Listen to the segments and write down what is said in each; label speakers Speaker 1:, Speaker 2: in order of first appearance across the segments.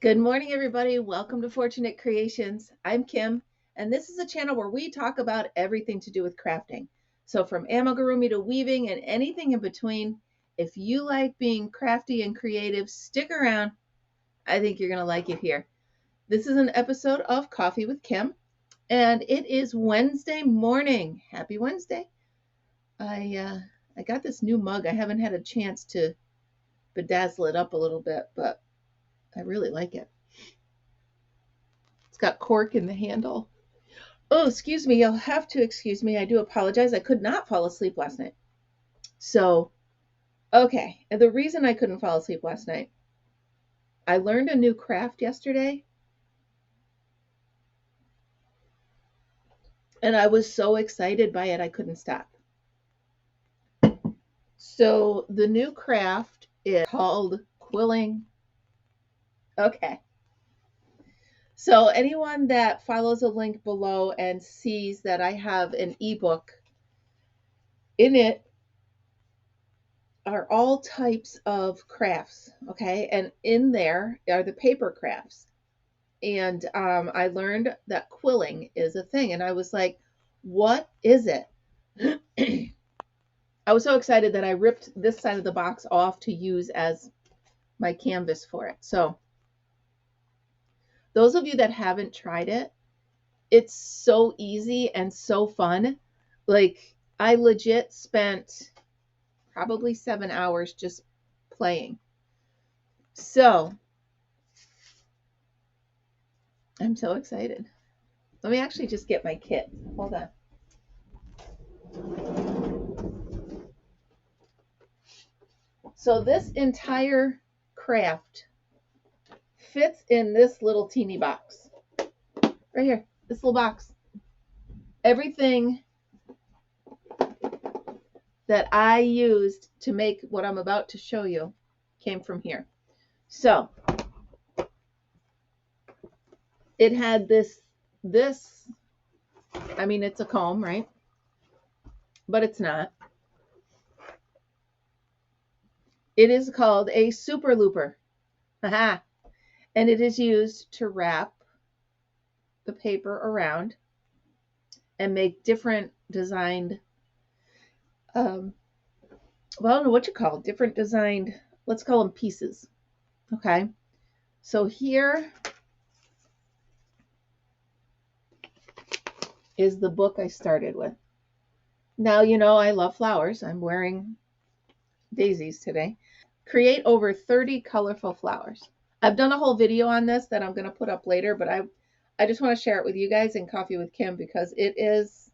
Speaker 1: Good morning, everybody. Welcome to Fortunate Creations. I'm Kim, and this is a channel where we talk about everything to do with crafting. So from amigurumi to weaving and anything in between. If you like being crafty and creative, stick around. I think you're going to like it here. This is an episode of Coffee with Kim, and it is Wednesday morning. Happy Wednesday. I got this new mug. I haven't had a chance to bedazzle it up a little bit, but I really like it. It's got cork in the handle. Oh, excuse me. You'll have to excuse me. I do apologize. I could not fall asleep last night. So, okay. And the reason I couldn't fall asleep last night, I learned a new craft yesterday. And I was so excited by it, I couldn't stop. So, the new craft is called quilling. Okay. So, anyone that follows a link below and sees that I have an ebook, in it are all types of crafts, okay? And in there are the paper crafts. And I learned that quilling is a thing. And I was like, what is it? I was so excited that I ripped this side of the box off to use as my canvas for it. So those of you that haven't tried it, it's so easy and so fun. Like, I legit spent probably 7 hours just playing. So I'm so excited. Let me actually just get my kit. Hold on. So this entire craft fits in this little teeny box. Right here, this little box. Everything that I used to make what I'm about to show you came from here. So it had this, I mean, it's a comb, right? But it's not. It is called a super looper. Aha. And it is used to wrap the paper around and make different designed, well, I don't know what you call it, different designed, let's call them pieces. Okay. So here is the book I started with. Now, you know, I love flowers. I'm wearing daisies today. Create over 30 colorful flowers. I've done a whole video on this that I'm going to put up later, but I just want to share it with you guys in Coffee with Kim because it is,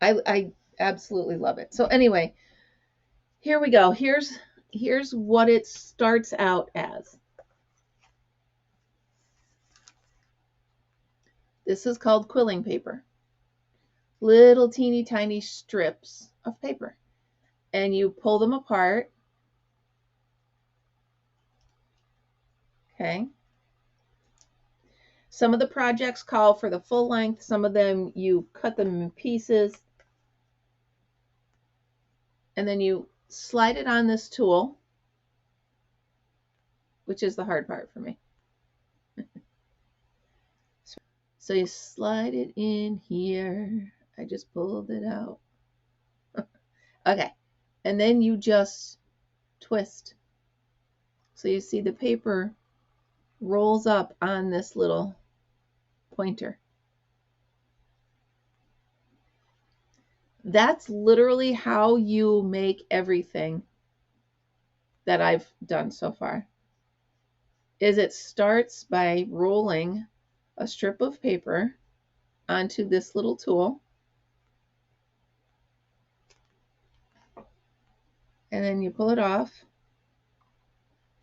Speaker 1: I absolutely love it. So anyway, here we go. Here's what it starts out as. This is called quilling paper. Little teeny tiny strips of paper. And you pull them apart. Okay. Some of the projects call for the full length. Some of them you cut them in pieces. And then you slide it on this tool, which is the hard part for me. So you slide it in here. I just pulled it out. Okay. And then you just twist. So you see the paper rolls up on this little pointer. That's literally how you make everything that I've done so far. Is it starts by rolling a strip of paper onto this little tool. And then you pull it off.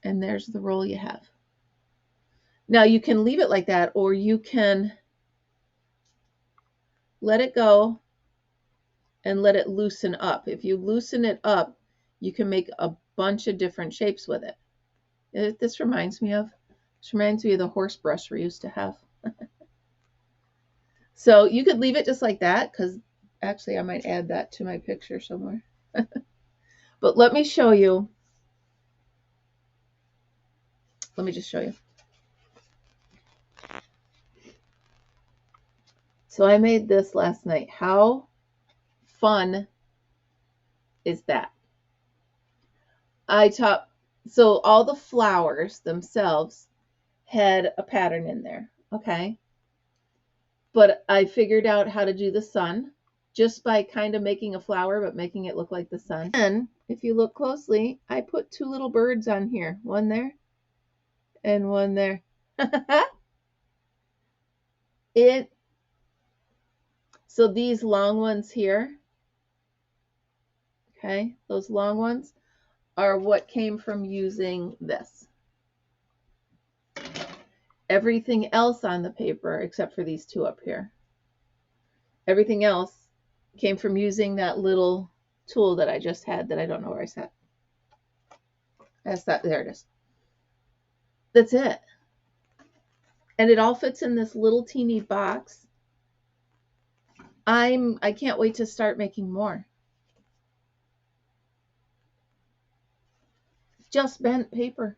Speaker 1: And there's the roll you have. Now you can leave it like that, or you can let it go and let it loosen up. If you loosen it up, you can make a bunch of different shapes with it. This reminds me of the horse brush we used to have. So you could leave it just like that, because actually I might add that to my picture somewhere. But let me show you Let me just show you. So I made this last night. How fun is that? So all the flowers themselves had a pattern in there, okay? But I figured out how to do the sun just by kind of making a flower, but making it look like the sun. And if you look closely, I put two little birds on here, one there and one there. So these long ones here, okay, those long ones are what came from using this. Everything else on the paper, except for these two up here, everything else came from using that little tool that I just had that I don't know where I set. There it is. That's it. And it all fits in this little teeny box. I can't wait to start making more. Just bent paper.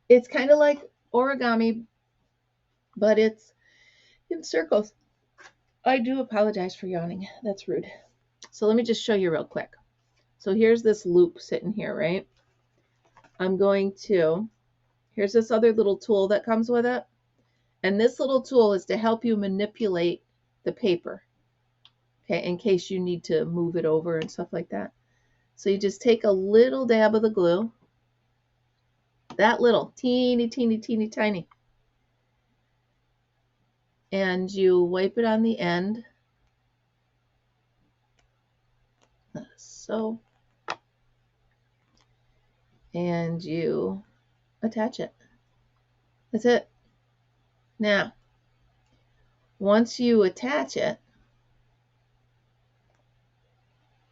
Speaker 1: It's kind of like origami, but it's in circles. I do apologize for yawning. That's rude. So let me just show you real quick. So here's this loop sitting here, right? Here's this other little tool that comes with it. And this little tool is to help you manipulate the paper, okay, in case you need to move it over and stuff like that. So you just take a little dab of the glue, that little, teeny, teeny, teeny, tiny, and you wipe it on the end, so, and you attach it. That's it. Now, once you attach it,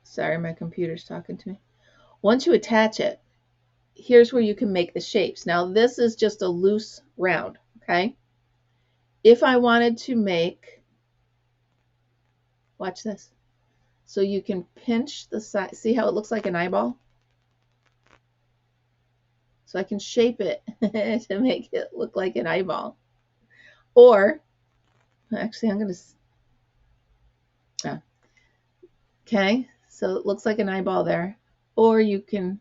Speaker 1: sorry, my computer's talking to me. Once you attach it, here's where you can make the shapes. Now, this is just a loose round, okay? If I wanted to make, watch this. So you can pinch the side. See how it looks like an eyeball? So I can shape it to make it look like an eyeball. Or, actually, I'm going to, okay, so it looks like an eyeball there. Or you can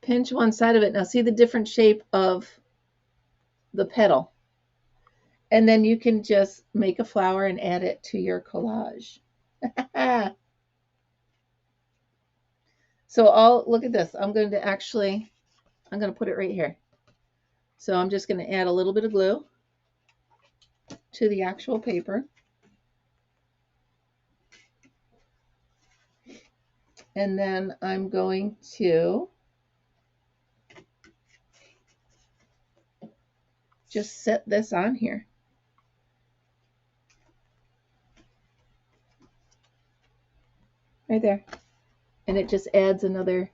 Speaker 1: pinch one side of it. Now see the different shape of the petal. And then you can just make a flower and add it to your collage. So look at this. I'm going to put it right here. So I'm just going to add a little bit of glue to the actual paper. And then I'm going to just set this on here. Right there. And it just adds another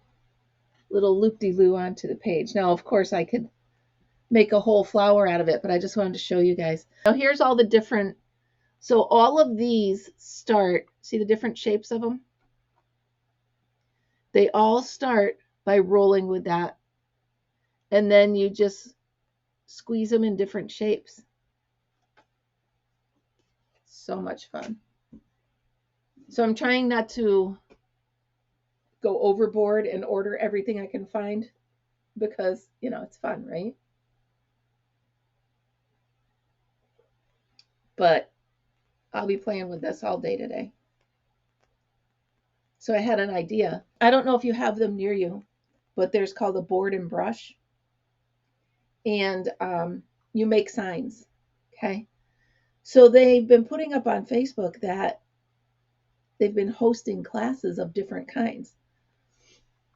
Speaker 1: little loop-de-loo onto the page. Now, of course, I could make a whole flower out of it, but I just wanted to show you guys. Now, here's all the different, so all of these start, see the different shapes of them? They all start by rolling with that. And then you just squeeze them in different shapes. So much fun. So I'm trying not to go overboard and order everything I can find because, you know, it's fun, right? But I'll be playing with this all day today. So I had an idea. I don't know if you have them near you, but there's called a board and brush. And you make signs, okay? So they've been putting up on Facebook that they've been hosting classes of different kinds.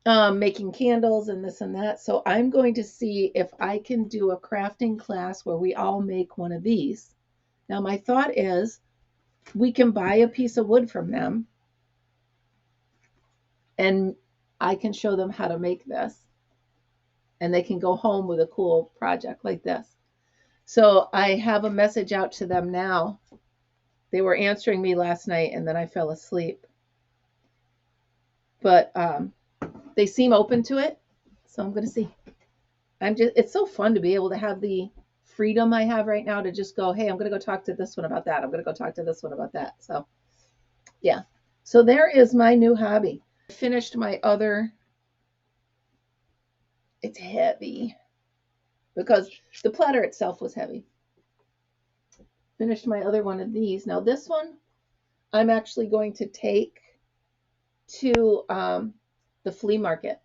Speaker 1: Making candles and this and that. So I'm going to see if I can do a crafting class where we all make one of these. Now my thought is we can buy a piece of wood from them and I can show them how to make this and they can go home with a cool project like this. So I have a message out to them now. They were answering me last night and then I fell asleep. But they seem open to it. So I'm going to see. It's so fun to be able to have the freedom I have right now to just go, hey, I'm going to go talk to this one about that. I'm going to go talk to this one about that. So yeah. So there is my new hobby. I finished my other, it's heavy because the platter itself was heavy. Finished my other one of these. Now this one I'm actually going to take to the flea market.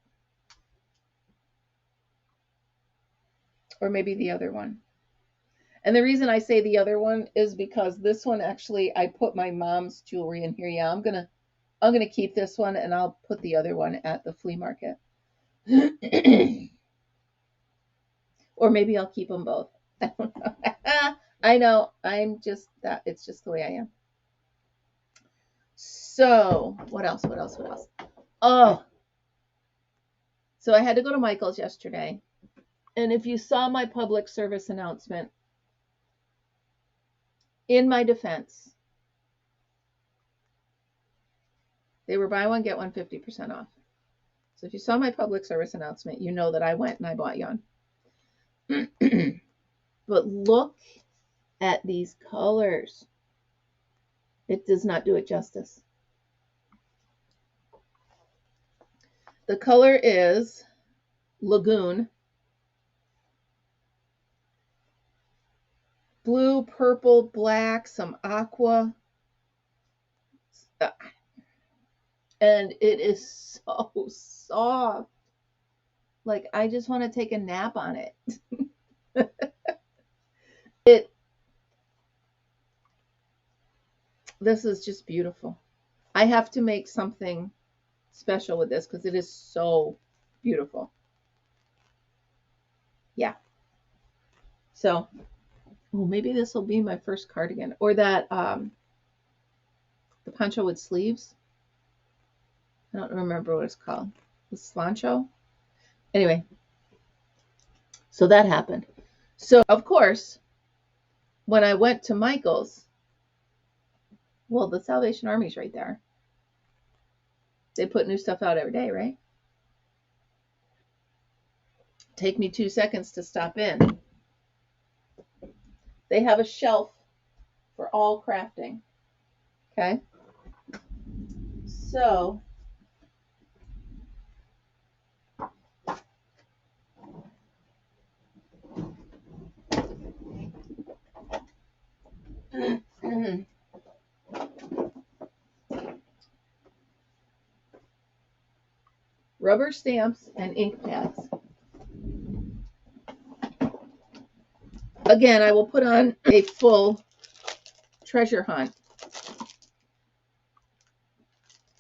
Speaker 1: Or maybe the other one. And the reason I say the other one is because this one actually, I put my mom's jewelry in here. Yeah, I'm gonna keep this one and I'll put the other one at the flea market. Or maybe I'll keep them both. I don't know. I know, I'm just that, it's just the way I am. So what else? Oh, so I had to go to Michael's yesterday. And if you saw my public service announcement, in my defense, they were buy one, get one 50% off. So if you saw my public service announcement, you know that I went and I bought yarn. But look at these colors. It does not do it justice. The color is Lagoon. Blue, purple, black, some aqua. And it is so soft. Like, I just want to take a nap on it. This is just beautiful. I have to make something special with this because it is so beautiful. Yeah. So, oh, maybe this will be my first cardigan. Or that, the poncho with sleeves. I don't remember what it's called. The slancho. Anyway, so that happened. So, of course, when I went to Michael's, well, the Salvation Army's right there. They put new stuff out every day, right? Take me 2 seconds to stop in. They have a shelf for all crafting. Okay. So, rubber stamps and ink pads. Again, I will put on a full treasure hunt.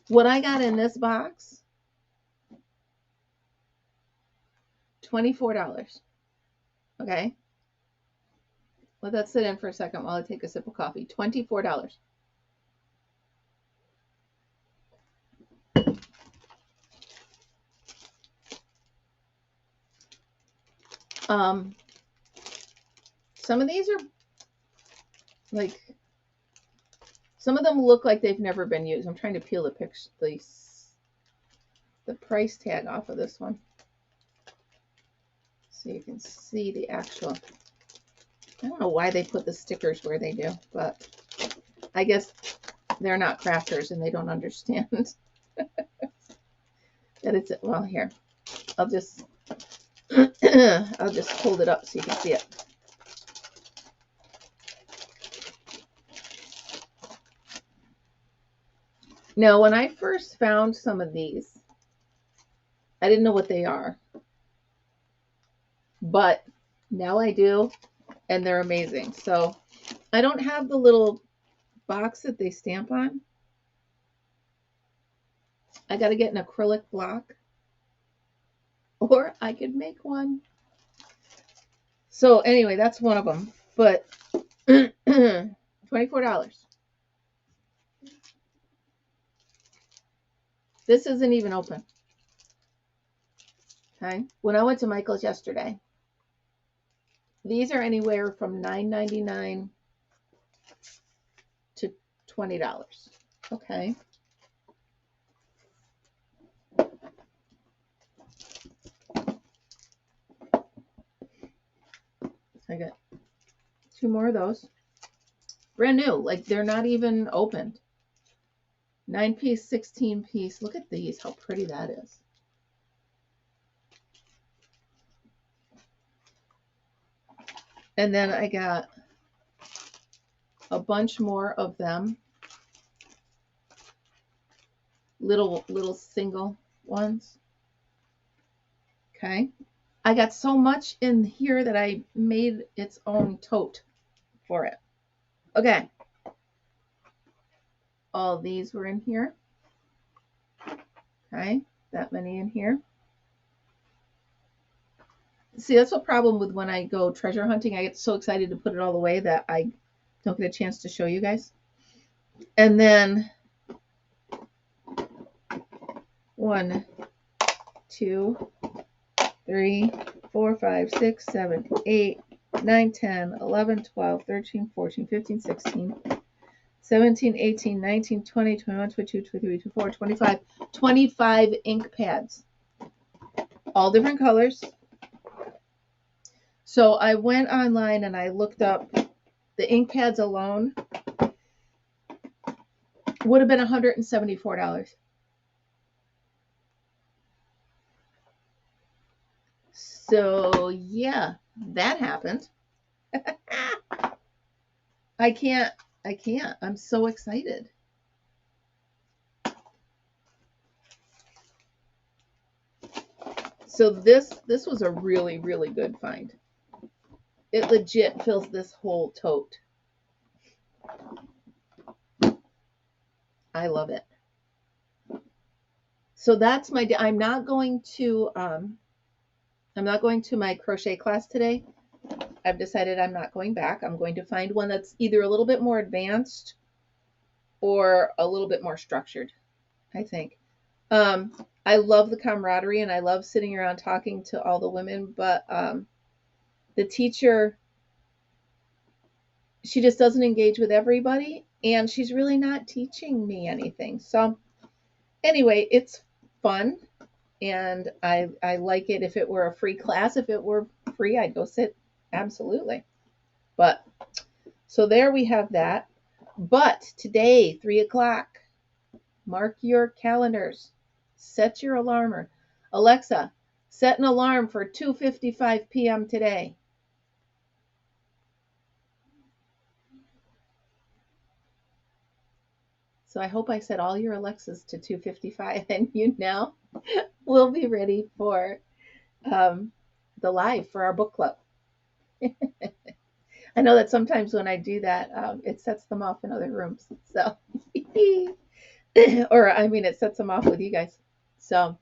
Speaker 1: What I got in this box, $24. Okay. Let that sit in for a second while I take a sip of coffee. $24. Some of these are like, some of them look like they've never been used. I'm trying to peel the picture, the price tag off of this one, so you can see the actual. I don't know why they put the stickers where they do, but I guess they're not crafters and they don't understand that it's, well, here, I'll just I'll just hold it up so you can see it. Now, when I first found some of these, I didn't know what they are, but now I do, and they're amazing. So I don't have the little box that they stamp on. I got to get an acrylic block, or I could make one. So anyway, that's one of them, but $24. This isn't even open. Okay. When I went to Michael's yesterday, these are anywhere from $9.99 to $20. Okay. I got 2 more of those. Brand new, like they're not even opened. 9-piece, 16-piece. Look at these, how pretty that is. And then I got a bunch more of them. Little single ones. Okay. I got so much in here that I made its own tote for it. Okay. All these were in here. Okay. That many in here. See, that's a problem with when I go treasure hunting. I get so excited to put it all away that I don't get a chance to show you guys. And then 1, 2, 3, 4, 5, 6, 7, 8, 9, 10, 11, 12, 13, 14, 15, 16, 17, 18, 19, 20, 21, 22, 23, 24, 25, 25 ink pads. All different colors. So I went online and I looked up the ink pads alone. Would have been $174. So yeah, that happened. I can't. I'm so excited. So this was a really, really good find. It legit fills this whole tote. I love it. So that's my day. I'm not going to my crochet class today. I've decided I'm not going back. I'm going to find one that's either a little bit more advanced or a little bit more structured, I think. I love the camaraderie and I love sitting around talking to all the women, but the teacher, she just doesn't engage with everybody and she's really not teaching me anything. So anyway, it's fun and I like it. If it were a free class, if it were free, I'd go sit. Absolutely. But so there we have that. But today, 3 o'clock, mark your calendars. Set your alarmer. Alexa, set an alarm for 2:55 p.m. today. So I hope I set all your Alexas to 2:55 and you now will be ready for the live for our book club. I know that sometimes when I do that, it sets them off in other rooms. So, or I mean, it sets them off with you guys. So,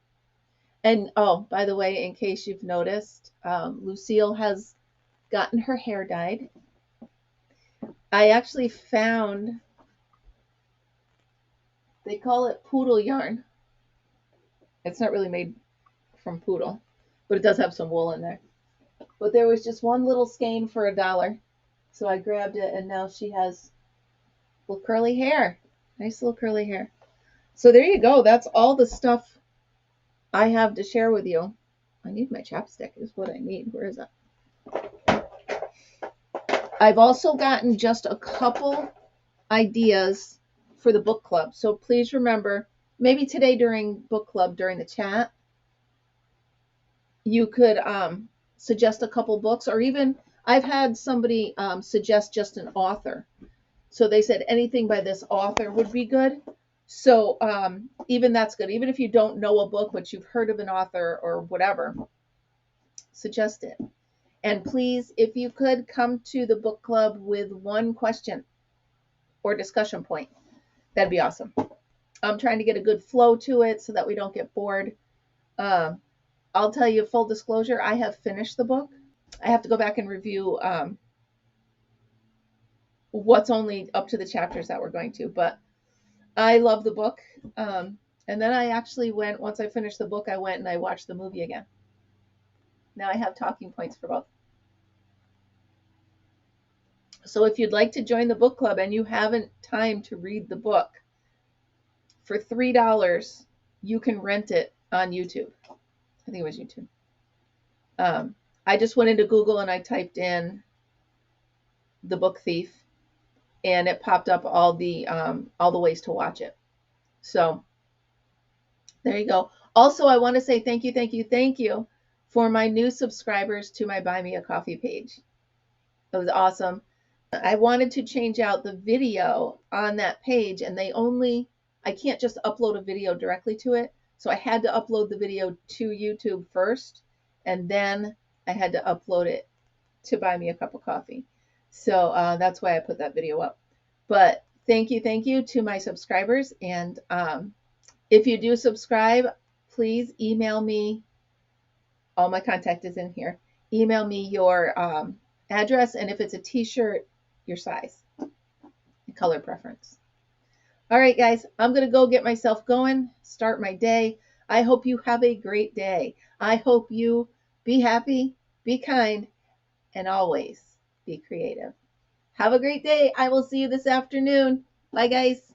Speaker 1: and oh, by the way, in case you've noticed, Lucille has gotten her hair dyed. I actually found, they call it poodle yarn. It's not really made from poodle, but it does have some wool in there. But there was just one little skein for $1. So I grabbed it and now she has little curly hair. Nice little curly hair. So there you go. That's all the stuff I have to share with you. I need my chapstick is what I need. Where is it? I've also gotten just a couple ideas for the book club. So please remember, maybe today during book club, during the chat, you could suggest a couple books, or even I've had somebody suggest just an author. So they said anything by this author would be good. So even that's good. Even if you don't know a book, but you've heard of an author or whatever, suggest it. And please, if you could, come to the book club with one question or discussion point. That'd be awesome. I'm trying to get a good flow to it so that we don't get bored. I'll tell you, full disclosure, I have finished the book. I have to go back and review what's only up to the chapters that we're going to, but I love the book. And then I actually went, once I finished the book, I went and I watched the movie again. Now I have talking points for both. So if you'd like to join the book club and you haven't time to read the book, for $3, you can rent it on YouTube. I think it was YouTube. I just went into Google and I typed in the book thief, and it popped up all the ways to watch it. So there you go. Also, I want to say thank you, thank you, thank you for my new subscribers to my Buy Me a Coffee page. It was awesome. I wanted to change out the video on that page, and I can't just upload a video directly to it. So I had to upload the video to YouTube first, and then I had to upload it to Buy Me a Cup of Coffee. So that's why I put that video up. But thank you to my subscribers. And if you do subscribe, please email me. All my contact is in here. Email me your address, and if it's a t-shirt, your size and color preference. All right, guys, I'm going to go get myself going, start my day. I hope you have a great day. I hope you be happy, be kind, and always be creative. Have a great day. I will see you this afternoon. Bye, guys.